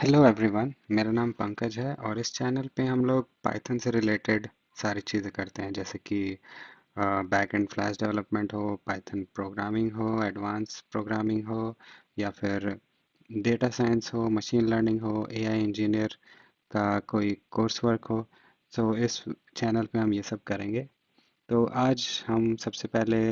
Hello everyone, मेरा नाम पंकज है और इस चैनल पे हम लोग पाइथन से रिलेटेड सारी चीज़ें करते हैं, जैसे कि बैक एंड फ्लैश डेवलपमेंट हो, पाइथन प्रोग्रामिंग हो, एडवांस प्रोग्रामिंग हो, या फिर डेटा साइंस हो, मशीन लर्निंग हो, एआई इंजीनियर का कोई कोर्स वर्क हो। सो इस चैनल पे हम ये सब करेंगे। तो आज हम सबसे पहले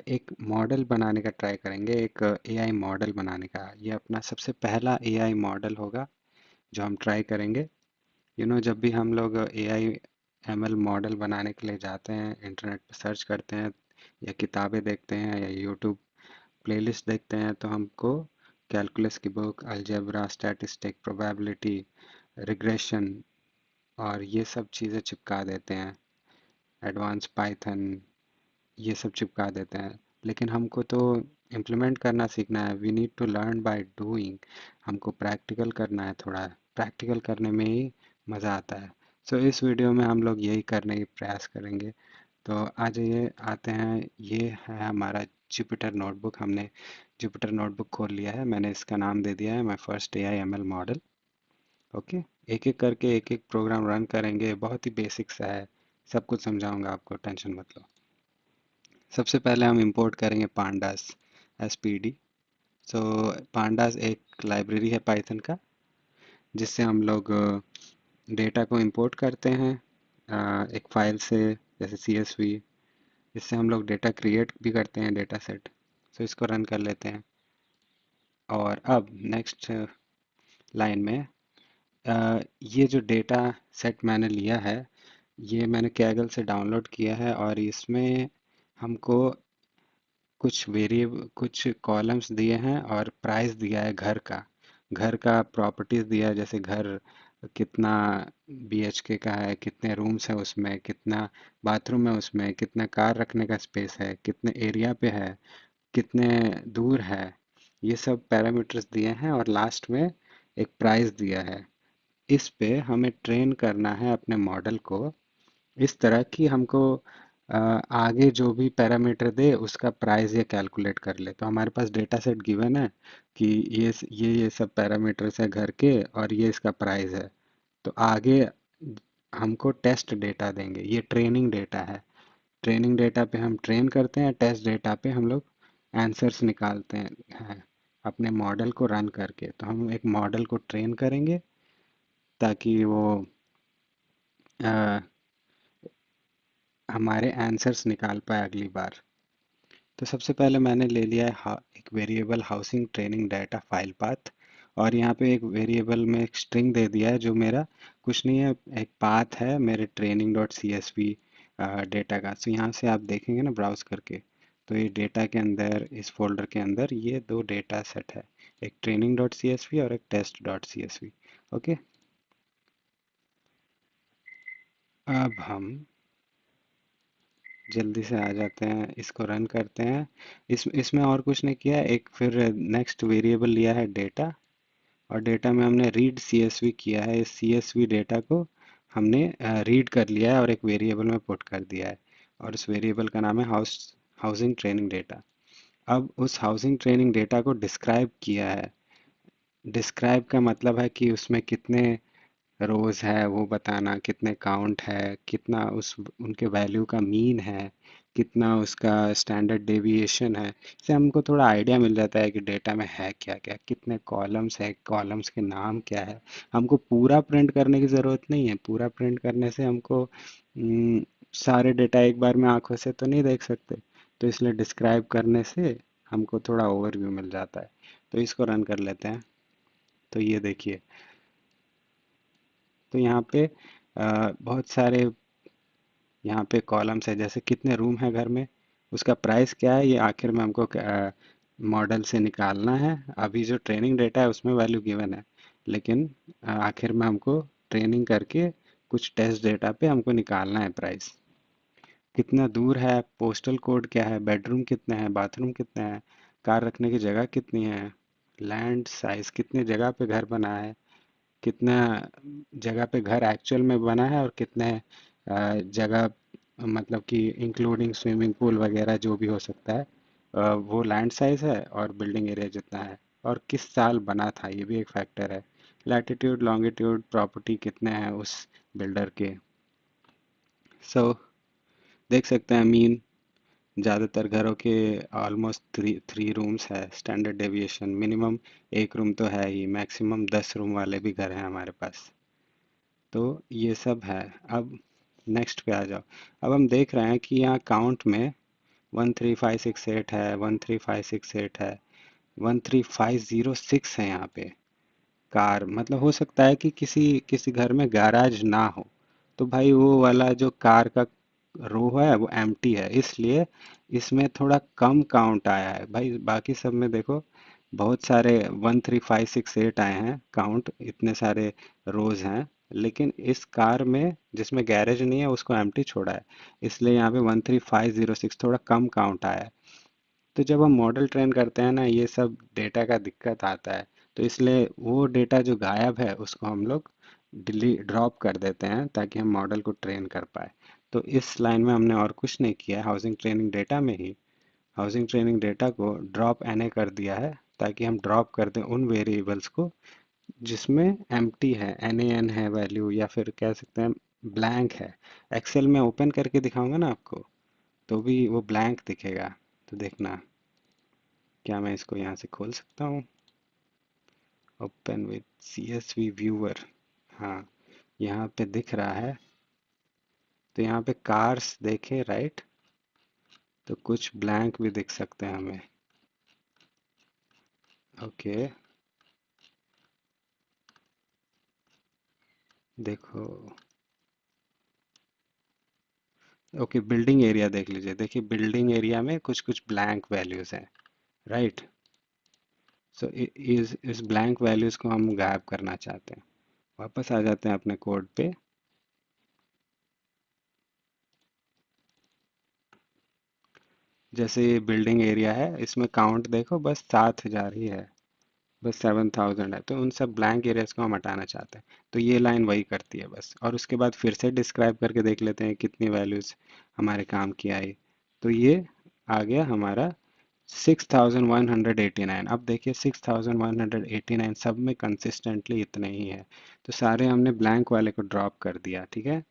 एक मॉडल बनाने का ट्राई करेंगे, एक एआई मॉडल बनाने का। ये अपना सबसे पहला एआई मॉडल होगा जो हम ट्राई करेंगे। जब भी हम लोग एआई एमएल मॉडल बनाने के लिए जाते हैं, इंटरनेट पर सर्च करते हैं या किताबें देखते हैं या यूट्यूब प्लेलिस्ट देखते हैं, तो हमको कैलकुलस की book, algebra, statistic, probability, regression और ये सब चीज़ें चिपका देते हैं। एडवांस पाइथन ये सब चिपका देते हैं। लेकिन हमको तो इम्प्लीमेंट करना सीखना है। We need to learn by doing. हमको प्रैक्टिकल करना है, थोड़ा प्रैक्टिकल करने में ही मज़ा आता है। सो इस वीडियो में हम लोग यही करने की प्रयास करेंगे। तो आ जाइए, आते हैं। ये है हमारा जुपिटर नोटबुक। हमने जुपिटर नोटबुक खोल लिया है। मैंने इसका नाम दे दिया है my first AI ML model. Okay. एक एक करके एक एक प्रोग्राम रन करेंगे। बहुत ही बेसिक सा है, सब कुछ समझाऊंगा आपको, टेंशन मत लो। सबसे पहले हम इंपोर्ट करेंगे पांडास, एसपीडी। सो पांडास एक लाइब्रेरी है पाइथन का, जिससे हम लोग डेटा को इंपोर्ट करते हैं एक फाइल से, जैसे सीएसवी। इससे हम लोग डेटा क्रिएट भी करते हैं, डेटा सेट। सो इसको रन कर लेते हैं। और अब नेक्स्ट लाइन में ये जो डेटा सेट मैंने लिया है, ये मैंने कैगल से डाउनलोड किया है और इसमें हमको कुछ कॉलम्स दिए हैं और प्राइस दिया है घर का। घर का प्रॉपर्टीज दिया है, जैसे घर कितना बीएचके का है, कितने रूम्स है उसमें, कितना बाथरूम है उसमें, कितना कार रखने का स्पेस है, कितने एरिया पे है, कितने दूर है। ये सब पैरामीटर्स दिए हैं और लास्ट में एक प्राइस दिया है। इस पे हमें ट्रेन करना है अपने मॉडल को इस तरह कि हमको आगे जो भी पैरामीटर दे उसका प्राइस ये कैलकुलेट कर ले। तो हमारे पास डेटा सेट गिवन है कि ये सब पैरामीटर्स है घर के और ये इसका प्राइस है। तो आगे हमको टेस्ट डेटा देंगे। ये ट्रेनिंग डेटा है। ट्रेनिंग डेटा पे हम ट्रेन करते हैं, टेस्ट डेटा पे हम लोग आंसर्स निकालते हैं अपने मॉडल को रन करके। तो हम एक मॉडल को ट्रेन करेंगे ताकि वो अ, हमारे आंसर्स निकाल पाए अगली बार। तो सबसे पहले मैंने ले लिया है एक variable housing training data file path. और यहाँ पे एक वेरिएबल में एक स्ट्रिंग दे दिया है जो मेरा कुछ नहीं है, एक पाथ है मेरे training dot C S V data का। तो यहाँ से आप देखेंगे ना ब्राउज करके, तो ये डेटा के अंदर, इस फोल्डर के अंदर ये दो डेटा सेट है, एक training dot C S V और एक test dot C S V. Okay. अब हम जल्दी से आ जाते हैं, इसको रन करते हैं। इसमें और कुछ नहीं किया, एक फिर नेक्स्ट वेरिएबल लिया है डेटा। और डेटा में हमने रीड सीएसवी किया है। इस सीएसवी डेटा को हमने रीड कर लिया है और एक वेरिएबल में पुट कर दिया है। और उस वेरिएबल का नाम है हाउसिंग ट्रेनिंग डेटा। अब उस हाउसिंग ट्रेनिंग डेटा को डिस्क्राइब किया है। डिस्क्राइब का मतलब है कि उसमें कितने रोज है वो बताना, कितने काउंट है, कितना उस उनके वैल्यू का मीन है, कितना उसका स्टैंडर्ड डेविएशन है। इससे हमको थोड़ा आइडिया मिल जाता है कि डेटा में है क्या क्या, कितने कॉलम्स है, कॉलम्स के नाम क्या है। हमको पूरा प्रिंट करने की ज़रूरत नहीं है। पूरा प्रिंट करने से हमको सारे डेटा एक बार में आंखों से तो नहीं देख सकते। तो इसलिए डिस्क्राइब करने से हमको थोड़ा ओवरव्यू मिल जाता है। तो इसको रन कर लेते हैं। तो ये देखिए, तो यहाँ पे बहुत सारे यहाँ पे कॉलम्स है, जैसे कितने रूम है घर में, उसका प्राइस क्या है, ये आखिर में हमको मॉडल से निकालना है। अभी जो ट्रेनिंग डेटा है उसमें वैल्यू गिवन है, लेकिन आखिर में हमको ट्रेनिंग करके कुछ टेस्ट डेटा पे हमको निकालना है प्राइस। कितना दूर है, पोस्टल कोड क्या है, बेडरूम कितने हैं, बाथरूम कितने हैं, कार रखने की जगह कितनी है, लैंड साइज, कितने जगह पे घर बना है, कितना जगह पे घर एक्चुअल में बना है, और कितने जगह, मतलब कि इंक्लूडिंग स्विमिंग पूल वगैरह जो भी हो सकता है, वो लैंड साइज है, और बिल्डिंग एरिया जितना है, और किस साल बना था, ये भी एक फैक्टर है। लैटिट्यूड लॉन्गिट्यूड प्रॉपर्टी कितने हैं उस बिल्डर के। सो देख सकते हैं मीन ज़्यादातर घरों के ऑलमोस्ट थ्री थ्री रूम्स है। स्टैंडर्ड डेविएशन मिनिमम एक रूम तो है ही, मैक्सिमम 10 रूम वाले भी घर हैं हमारे पास। तो ये सब है। अब नेक्स्ट पे आ जाओ। अब हम देख रहे हैं कि यहाँ काउंट में 13568 है, 13568 है, 13506 है यहाँ पे। कार मतलब हो सकता है कि किसी किसी घर में गैराज ना हो, तो भाई वो वाला जो कार का रो है वो एम्प्टी है, इसलिए इसमें थोड़ा कम काउंट आया है भाई। बाकी सब में देखो बहुत सारे 13568 आए हैं काउंट, इतने सारे रोज हैं। लेकिन इस कार में जिसमें गैरेज नहीं है उसको एम्प्टी छोड़ा है, इसलिए यहाँ पे 13506 थोड़ा कम काउंट आया है। तो जब हम मॉडल ट्रेन करते हैं ना ये सब डेटा का दिक्कत आता है, तो इसलिए वो डेटा जो गायब है उसको हम लोग डिलीट ड्रॉप कर देते हैं ताकि हम मॉडल को ट्रेन कर पाए। तो इस लाइन में हमने और कुछ नहीं किया है, हाउसिंग ट्रेनिंग डेटा में ही हाउसिंग ट्रेनिंग डेटा को ड्रॉप एन ए कर दिया है, ताकि हम ड्रॉप कर दें उन वेरिएबल्स को जिसमें एम्प्टी है, एन ए एन है वैल्यू, या फिर कह सकते हैं ब्लैंक है। एक्सेल में ओपन करके दिखाऊंगा ना आपको, तो भी वो ब्लैंक दिखेगा। तो देखना, क्या मैं इसको यहाँ से खोल सकता हूँ? Open with CSV viewer. हाँ, यहाँ पे दिख रहा है। तो यहाँ पे कार्स देखे राइट, तो कुछ ब्लैंक भी दिख सकते हैं हमें। ओके, देखो। ओके, बिल्डिंग एरिया देख लीजिए। देखिए बिल्डिंग एरिया में कुछ कुछ ब्लैंक वैल्यूज हैं, राइट। सो इस ब्लैंक वैल्यूज को हम गायब करना चाहते हैं। वापस आ जाते हैं अपने कोड पे। जैसे ये बिल्डिंग एरिया है, इसमें काउंट देखो बस 7,000 ही है, बस 7,000 है। तो उन सब ब्लैंक एरियाज को हम हटाना चाहते हैं। तो ये लाइन वही करती है बस, और उसके बाद फिर से डिस्क्राइब करके देख लेते हैं कितनी वैल्यूज हमारे काम की आई। तो ये आ गया हमारा 6,189। अब देखिए 6,189 सब में कंसिस्टेंटली इतने ही है, तो सारे हमने ब्लैंक वाले को ड्रॉप कर दिया, ठीक है।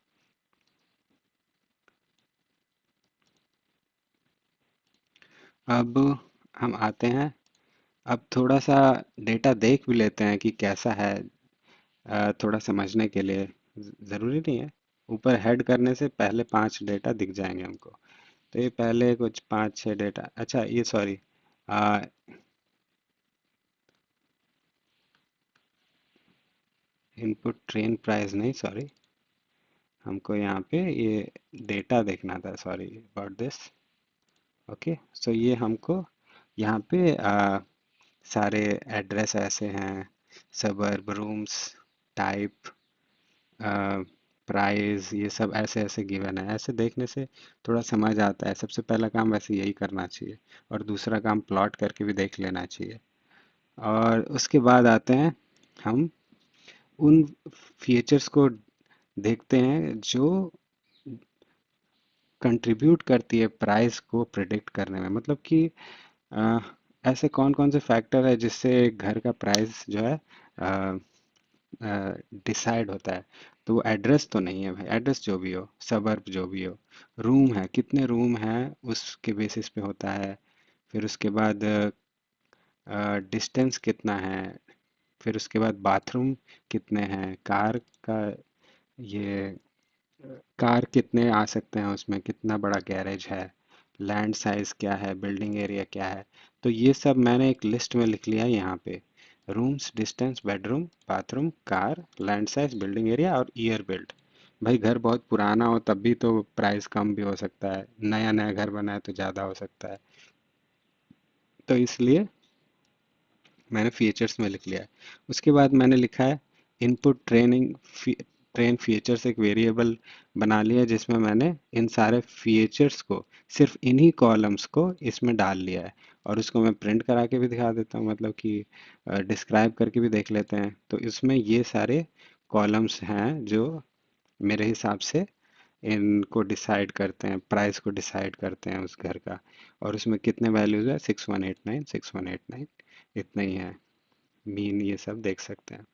अब हम आते हैं, अब थोड़ा सा डेटा देख भी लेते हैं कि कैसा है। थोड़ा समझने के लिए ज़रूरी नहीं है, ऊपर हेड करने से पहले 5 डेटा दिख जाएंगे हमको। तो ये पहले कुछ 5-6 डेटा, अच्छा ये सॉरी, इनपुट ट्रेन प्राइस नहीं, सॉरी, हमको यहाँ पे ये डेटा देखना था, सॉरी अबाउट दिस। ओके, सो ये हमको यहाँ पे सारे एड्रेस ऐसे हैं, सबर्ब, रूम्स, टाइप, प्राइस, ये सब ऐसे ऐसे गिवन है। ऐसे देखने से थोड़ा समझ आता है। सबसे पहला काम वैसे यही करना चाहिए, और दूसरा काम प्लॉट करके भी देख लेना चाहिए। और उसके बाद आते हैं हम उन फीचर्स को देखते हैं जो कंट्रीब्यूट करती है प्राइस को प्रिडिक्ट करने में। मतलब कि अ, ऐसे कौन कौन से फैक्टर है जिससे घर का प्राइस जो है डिसाइड होता है। तो वो एड्रेस तो नहीं है भाई, एड्रेस जो भी हो, सबर्ब जो भी हो। रूम है, कितने रूम हैं उसके बेसिस पे होता है। फिर उसके बाद डिस्टेंस कितना है। फिर उसके बाद बाथरूम कितने हैं, कार का ये कार कितने आ सकते हैं उसमें, कितना बड़ा गैरेज है, लैंड साइज क्या है, बिल्डिंग एरिया क्या है। तो ये सब मैंने एक लिस्ट में लिख लिया है यहाँ पे। Rooms, distance, bedroom, bathroom, car, land size, building area और ईयर बिल्ड। भाई घर बहुत पुराना हो तब भी तो प्राइस कम भी हो सकता है, नया नया घर बना है तो ज़्यादा हो सकता है। तो इसलिए मैंने फीचर्स में लिख लिया है। उसके बाद मैंने लिखा है इनपुट ट्रेनिंग ट्रेन फीचर्स, एक वेरिएबल बना लिया जिसमें मैंने इन सारे फीचर्स को, सिर्फ इन्हीं कॉलम्स को इसमें डाल लिया है। और उसको मैं प्रिंट करा के भी दिखा देता हूँ, मतलब कि डिस्क्राइब करके भी देख लेते हैं। तो इसमें ये सारे कॉलम्स हैं जो मेरे हिसाब से इनको डिसाइड करते हैं, प्राइस को डिसाइड करते हैं उस घर का। और उसमें कितने वैल्यूज है, 6189, 6189, इतना ही है। मीन, ये सब देख सकते हैं।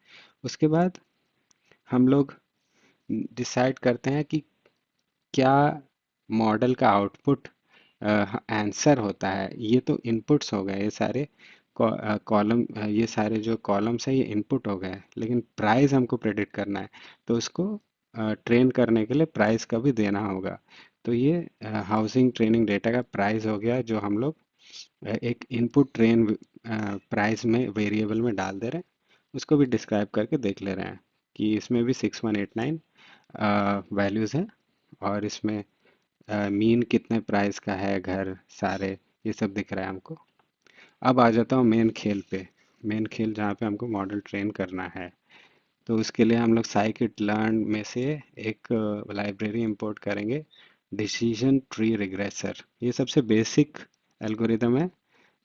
उसके बाद हम लोग डिसाइड करते हैं कि क्या मॉडल का आउटपुट आंसर होता है। ये तो इनपुट्स हो गए, ये सारे कॉलम, ये सारे जो कॉलम्स है ये इनपुट हो गए, लेकिन प्राइस हमको प्रेडिक्ट करना है। तो उसको ट्रेन करने के लिए प्राइस का भी देना होगा। तो ये हाउसिंग ट्रेनिंग डेटा का प्राइस हो गया, जो हम लोग एक इनपुट ट्रेन प्राइस में वेरिएबल में डाल दे रहे हैं। उसको भी डिस्क्राइब करके देख ले रहे हैं कि इसमें भी 6189 वैल्यूज़ हैं, और इसमें मीन कितने प्राइस का है, घर सारे, ये सब दिख रहा है हमको। अब आ जाता हूँ मेन खेल पे। मेन खेल जहाँ पे हमको मॉडल ट्रेन करना है। तो उसके लिए हम लोग साइकिट लर्न में से एक लाइब्रेरी इंपोर्ट करेंगे, डिसीजन ट्री रिग्रेसर। ये सबसे बेसिक एल्गोरिदम है।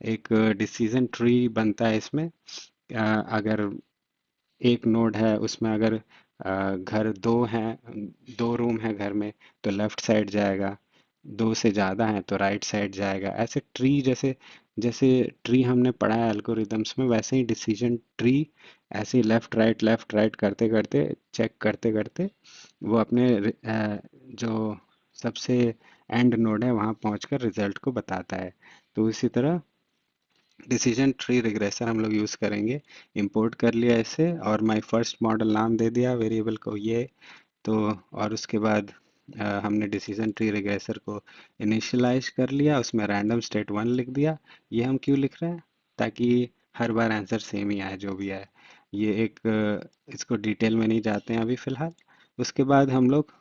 एक डिसीजन ट्री बनता है इसमें। अगर एक नोड है, उसमें अगर घर दो हैं, दो रूम है घर में, तो लेफ्ट साइड जाएगा। दो से ज़्यादा हैं तो राइट साइड जाएगा। ऐसे ट्री, जैसे जैसे ट्री हमने पढ़ा है एल्गोरिदम्स में, वैसे ही डिसीजन ट्री ऐसे ही लेफ्ट राइट करते करते, चेक करते करते, वो अपने जो सबसे एंड नोड है वहाँ पहुँचकर रिजल्ट को बताता है। तो इसी तरह डिसीजन ट्री रिग्रेसर हम लोग यूज़ करेंगे। इंपोर्ट कर लिया इसे, और माय फर्स्ट मॉडल नाम दे दिया वेरिएबल को ये। तो और उसके बाद हमने डिसीजन ट्री रिग्रेसर को इनिशियलाइज कर लिया, उसमें रैंडम स्टेट वन लिख दिया। ये हम क्यों लिख रहे हैं? ताकि हर बार आंसर सेम ही आए जो भी आए। ये एक इसको डिटेल में नहीं जाते हैं अभी फ़िलहाल। उसके बाद हम लोग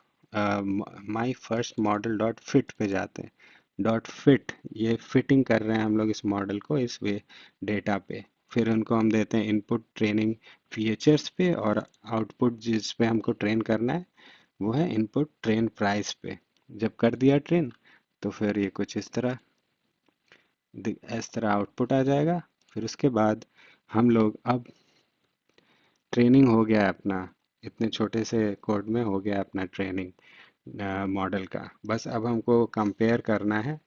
my first model dot fit पे जाते हैं। डॉट फिट, ये फिटिंग कर रहे हैं हम लोग इस मॉडल को इस वे डेटा पे। फिर उनको हम देते हैं इनपुट ट्रेनिंग फीचर्स पे, और आउटपुट जिस पे हमको ट्रेन करना है वो है इनपुट ट्रेन प्राइस पे। जब कर दिया ट्रेन, तो फिर ये कुछ इस तरह आउटपुट आ जाएगा। फिर उसके बाद हम लोग अब ट्रेनिंग हो गया है अपना, इतने छोटे से कोड में हो गया अपना ट्रेनिंग मॉडल का। बस अब हमको कंपेयर करना है,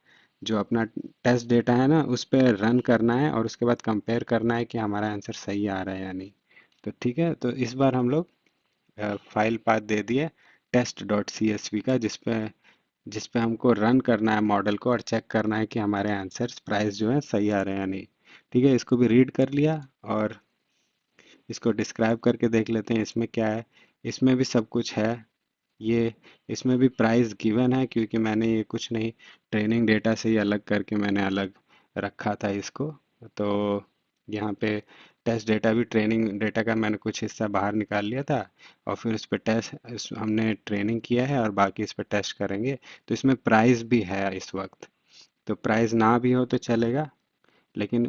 जो अपना टेस्ट डेटा है ना उस पर रन करना है, और उसके बाद कंपेयर करना है कि हमारा आंसर सही आ रहा है या नहीं। तो ठीक है, तो इस बार हम लोग फाइल पाथ दे दिए test dot C S V का, जिस पे हमको रन करना है मॉडल को, और चेक करना है कि हमारे आंसर्स प्राइस जो है सही आ रहे हैं या नहीं। ठीक है, इसको भी रीड कर लिया, और इसको डिस्क्राइब करके देख लेते हैं इसमें क्या है। इसमें भी सब कुछ है। ये इसमें भी प्राइस गिवन है, क्योंकि मैंने ये कुछ नहीं, ट्रेनिंग डेटा से ही अलग करके मैंने अलग रखा था इसको। तो यहाँ पे टेस्ट डेटा भी, ट्रेनिंग डेटा का मैंने कुछ हिस्सा बाहर निकाल लिया था, और फिर उस पर हमने ट्रेनिंग किया है, और बाकी इस पर टेस्ट करेंगे। तो इसमें प्राइस भी है इस वक्त। तो प्राइस ना भी हो तो चलेगा, लेकिन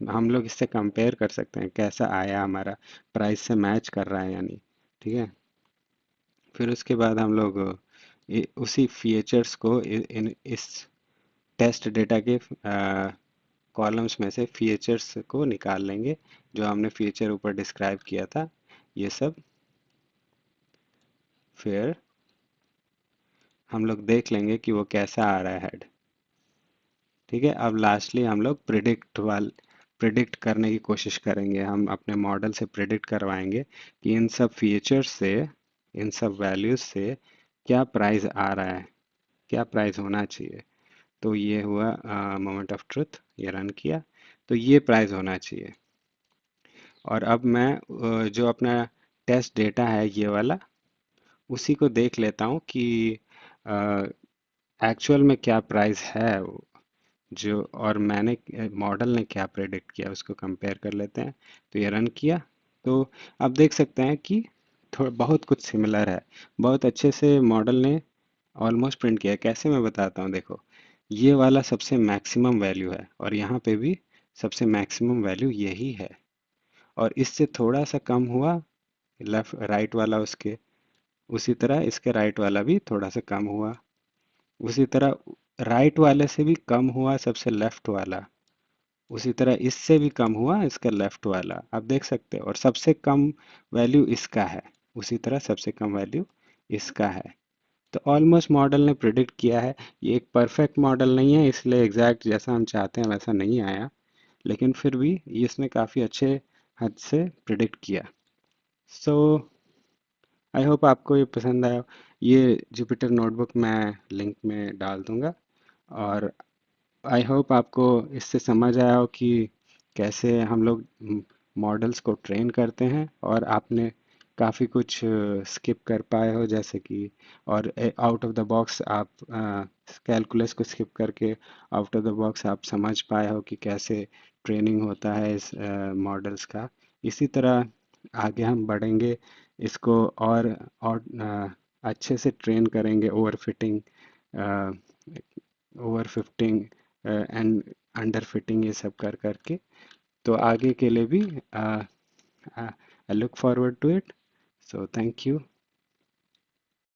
हम लोग इससे कंपेयर कर सकते हैं कैसा आया हमारा, प्राइस से मैच कर रहा है या नहीं। ठीक है, फिर उसके बाद हम लोग उसी फीचर्स को इस टेस्ट डेटा के कॉलम्स में से फीचर्स को निकाल लेंगे, जो हमने फीचर ऊपर डिस्क्राइब किया था ये सब। फिर हम लोग देख लेंगे कि वो कैसा आ रहा है हेड। ठीक है, अब लास्टली हम लोग प्रिडिक्ट करने की कोशिश करेंगे। हम अपने मॉडल से प्रिडिक्ट करवाएंगे कि इन सब फीचर्स से, इन सब वैल्यूज से क्या प्राइस आ रहा है, क्या प्राइस होना चाहिए। तो ये हुआ मोमेंट ऑफ ट्रुथ, ये रन किया, तो ये प्राइस होना चाहिए। और अब मैं जो अपना टेस्ट डेटा है ये वाला, उसी को देख लेता हूँ कि एक्चुअल में क्या प्राइस है, जो और मैंने मॉडल ने क्या प्रेडिक्ट किया, उसको कंपेयर कर लेते हैं। तो ये रन किया, तो आप देख सकते हैं कि थोड़ा बहुत कुछ सिमिलर है। बहुत अच्छे से मॉडल ने ऑलमोस्ट प्रिंट किया है। कैसे, मैं बताता हूँ। देखो, ये वाला सबसे मैक्सिमम वैल्यू है, और यहाँ पे भी सबसे मैक्सिमम वैल्यू यही है, और इससे थोड़ा सा कम हुआ लेफ्ट राइट वाला उसके, उसी तरह इसके राइट वाला भी थोड़ा सा कम हुआ, उसी तरह राइट वाले से भी कम हुआ सबसे लेफ्ट वाला, उसी तरह इससे भी कम हुआ इसका लेफ्ट वाला, आप देख सकते हो। और सबसे कम वैल्यू इसका है, उसी तरह सबसे कम वैल्यू इसका है। तो ऑलमोस्ट मॉडल ने प्रिडिक्ट किया है। ये एक परफेक्ट मॉडल नहीं है, इसलिए एग्जैक्ट जैसा हम चाहते हैं वैसा नहीं आया, लेकिन फिर भी इसने काफ़ी अच्छे हद से प्रिडिक्ट किया। सो आई होप आपको ये पसंद आया। ये जुपिटर नोटबुक मैं लिंक में डाल दूंगा। और आई होप आपको इससे समझ आया हो कि कैसे हम लोग मॉडल्स को ट्रेन करते हैं, और आपने काफ़ी कुछ स्किप कर पाए हो, जैसे कि और आउट ऑफ द बॉक्स आप कैलकुलस को स्किप करके आउट ऑफ द बॉक्स आप समझ पाए हो कि कैसे ट्रेनिंग होता है इस मॉडल्स का। इसी तरह आगे हम बढ़ेंगे, इसको और अच्छे से ट्रेन करेंगे, over fitting and under fitting, ये सब कर करके। तो आगे के लिए भी I look forward to it. So thank you.